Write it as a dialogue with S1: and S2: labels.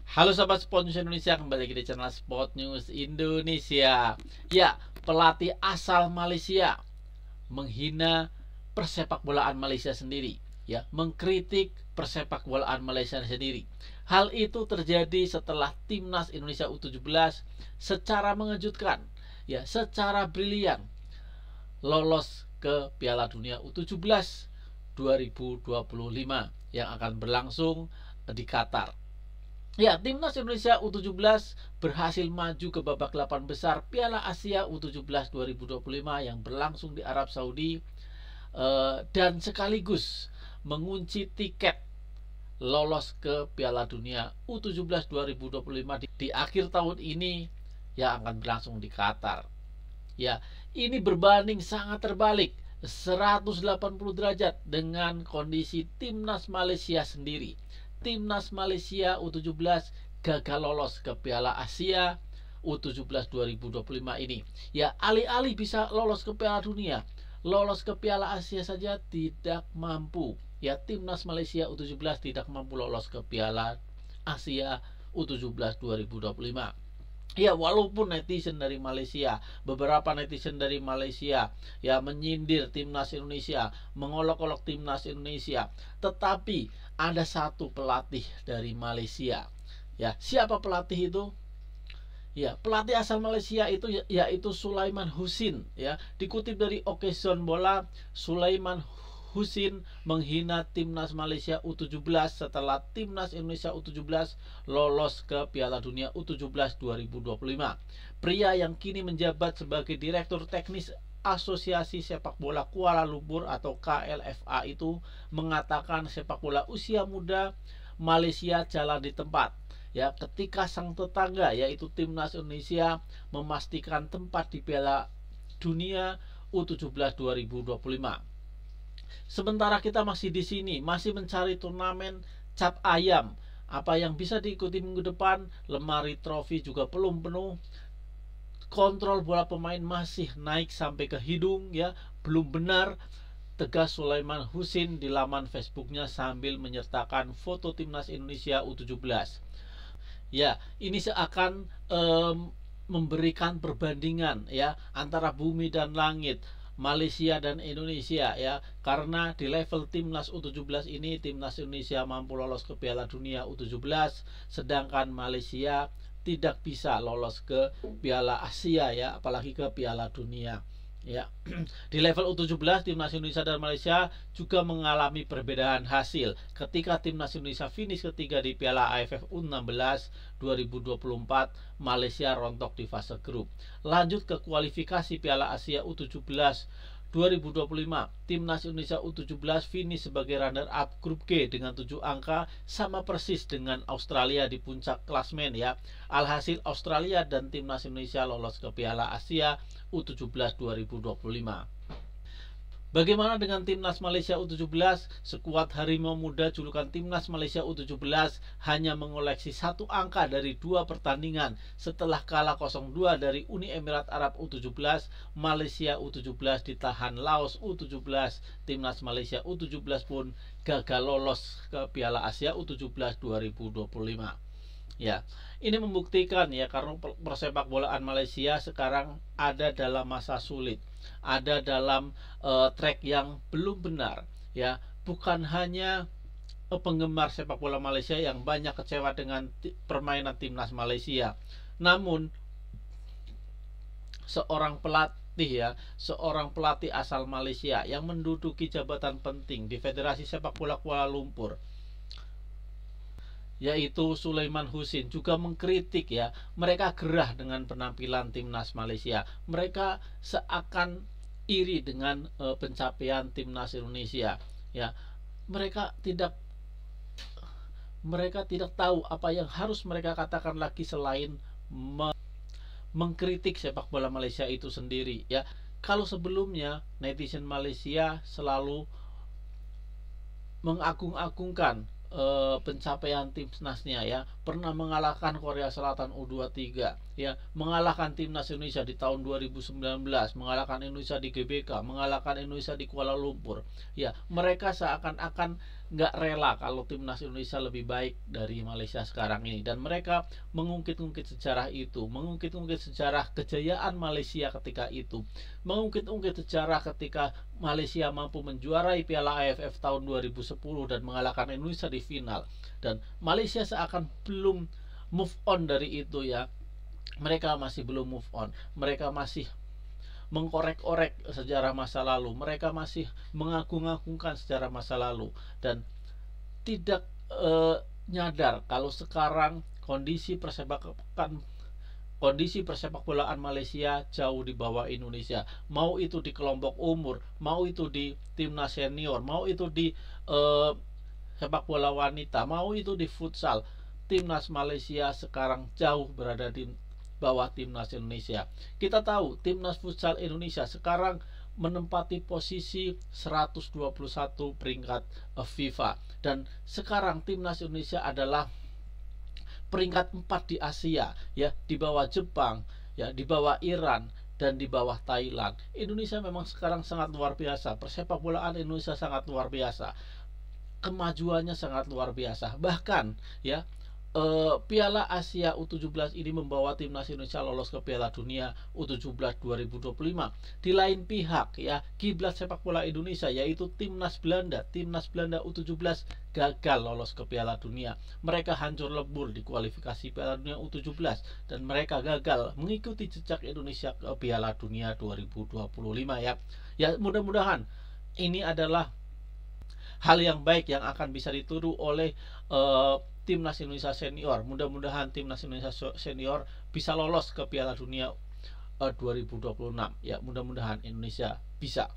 S1: Halo sahabat Sport News Indonesia, kembali lagi di channel Sport News Indonesia. Ya, pelatih asal Malaysia menghina persepak bolaan Malaysia sendiri, ya, mengkritik persepak bolaan Malaysia sendiri. Hal itu terjadi setelah timnas Indonesia U17 secara mengejutkan, ya, secara brilian lolos ke Piala Dunia U17 2025 yang akan berlangsung di Qatar. Ya, timnas Indonesia U17 berhasil maju ke babak 8 besar Piala Asia U17 2025 yang berlangsung di Arab Saudi, dan sekaligus mengunci tiket lolos ke Piala Dunia U17 2025 di akhir tahun ini yang akan berlangsung di Qatar. Ya, ini berbanding sangat terbalik 180 derajat dengan kondisi timnas Malaysia sendiri. Timnas Malaysia U17 gagal lolos ke Piala Asia U17 2025 ini. Ya, alih-alih bisa lolos ke Piala Dunia, lolos ke Piala Asia saja tidak mampu. Ya, timnas Malaysia U17 tidak mampu lolos ke Piala Asia U17 2025. Ya, walaupun netizen dari Malaysia, beberapa netizen dari Malaysia ya menyindir timnas Indonesia, mengolok-olok timnas Indonesia, tetapi ada satu pelatih dari Malaysia. Ya, siapa pelatih itu? Ya, pelatih asal Malaysia itu yaitu Sulaiman Husin, ya. Dikutip dari Occasion Bola, Sulaiman Husin menghina timnas Malaysia U17 setelah timnas Indonesia U17 lolos ke Piala Dunia U17 2025. Pria yang kini menjabat sebagai Direktur Teknis Asosiasi Sepak Bola Kuala Lumpur atau KLFA itu mengatakan sepak bola usia muda Malaysia jalan di tempat, ya, ketika sang tetangga yaitu timnas Indonesia memastikan tempat di Piala Dunia U17 2025. Sementara kita masih di sini, masih mencari turnamen cap ayam. Apa yang bisa diikuti minggu depan, lemari trofi juga belum penuh. Kontrol bola pemain masih naik sampai ke hidung, ya, belum benar, tegas Sulaiman Husin di laman Facebooknya sambil menyertakan foto timnas Indonesia U17. Ya, ini seakan memberikan perbandingan, ya, antara bumi dan langit, Malaysia dan Indonesia, ya, karena di level timnas U17 ini timnas Indonesia mampu lolos ke Piala Dunia U17 sedangkan Malaysia tidak bisa lolos ke Piala Asia, ya, apalagi ke Piala Dunia, ya. Di level U17 timnas Indonesia dan Malaysia juga mengalami perbedaan hasil ketika timnas Indonesia finish ketiga di Piala AFF U16 2024. Malaysia rontok di fase grup. Lanjut ke kualifikasi Piala Asia U17 2025, timnas Indonesia U17 finish sebagai runner up grup G dengan 7 angka, sama persis dengan Australia di puncak klasmen, ya. Alhasil Australia dan timnas Indonesia lolos ke Piala Asia U17 2025. Bagaimana dengan timnas Malaysia U17? Skuad Harimau Muda julukan timnas Malaysia U17 hanya mengoleksi 1 angka dari 2 pertandingan setelah kalah 0-2 dari Uni Emirat Arab U17. Malaysia U17 ditahan Laos U17. Timnas Malaysia U17 pun gagal lolos ke Piala Asia U17 2025. Ya, ini membuktikan, ya, karena persepak bolaan Malaysia sekarang ada dalam masa sulit, ada dalam track yang belum benar, ya. Bukan hanya penggemar sepak bola Malaysia yang banyak kecewa dengan permainan timnas Malaysia, namun seorang pelatih asal Malaysia yang menduduki jabatan penting di Federasi Sepak Bola Kuala Lumpur, yaitu Sulaiman Husin, juga mengkritik, ya, mereka gerah dengan penampilan timnas Malaysia. Mereka seakan iri dengan pencapaian timnas Indonesia, ya. Mereka tidak tahu apa yang harus mereka katakan lagi selain mengkritik sepak bola Malaysia itu sendiri, ya. Kalau sebelumnya netizen Malaysia selalu mengagung-agungkan pencapaian timnasnya, ya, pernah mengalahkan Korea Selatan U23, ya, mengalahkan timnas Indonesia di tahun 2019, mengalahkan Indonesia di GBK, mengalahkan Indonesia di Kuala Lumpur, ya. Mereka seakan-akan nggak rela kalau timnas Indonesia lebih baik dari Malaysia sekarang ini, dan mereka mengungkit-ungkit sejarah itu, mengungkit-ungkit sejarah kejayaan Malaysia ketika itu, mengungkit-ungkit sejarah ketika Malaysia mampu menjuarai Piala AFF tahun 2010 dan mengalahkan Indonesia di final, dan Malaysia seakan belum move on dari itu ya. Mereka masih belum move on, mereka masih mengkorek-korek sejarah masa lalu, mereka masih mengagung-agungkan sejarah masa lalu, dan tidak nyadar kalau sekarang kondisi persepak bolaan Malaysia jauh di bawah Indonesia, mau itu di kelompok umur, mau itu di timnas senior, mau itu di sepak bola wanita, mau itu di futsal. Timnas Malaysia sekarang jauh berada di bawah timnas Indonesia. Kita tahu timnas futsal Indonesia sekarang menempati posisi 121 peringkat FIFA, dan sekarang timnas Indonesia adalah peringkat 4 di Asia ya, di bawah Jepang ya, di bawah Iran dan di bawah Thailand. Indonesia memang sekarang sangat luar biasa. Persepak bolaan Indonesia sangat luar biasa. Kemajuannya sangat luar biasa. Bahkan ya, Piala Asia U17 ini membawa timnas Indonesia lolos ke Piala Dunia U17 2025. Di lain pihak ya, kiblat sepak bola Indonesia yaitu timnas Belanda U17 gagal lolos ke Piala Dunia. Mereka hancur lebur di kualifikasi Piala Dunia U17 dan mereka gagal mengikuti jejak Indonesia ke Piala Dunia 2025 ya. Ya, mudah-mudahan ini adalah hal yang baik yang akan bisa ditiru oleh timnas Indonesia senior. Mudah-mudahan timnas Indonesia senior bisa lolos ke Piala Dunia 2026 ya. Mudah-mudahan Indonesia bisa.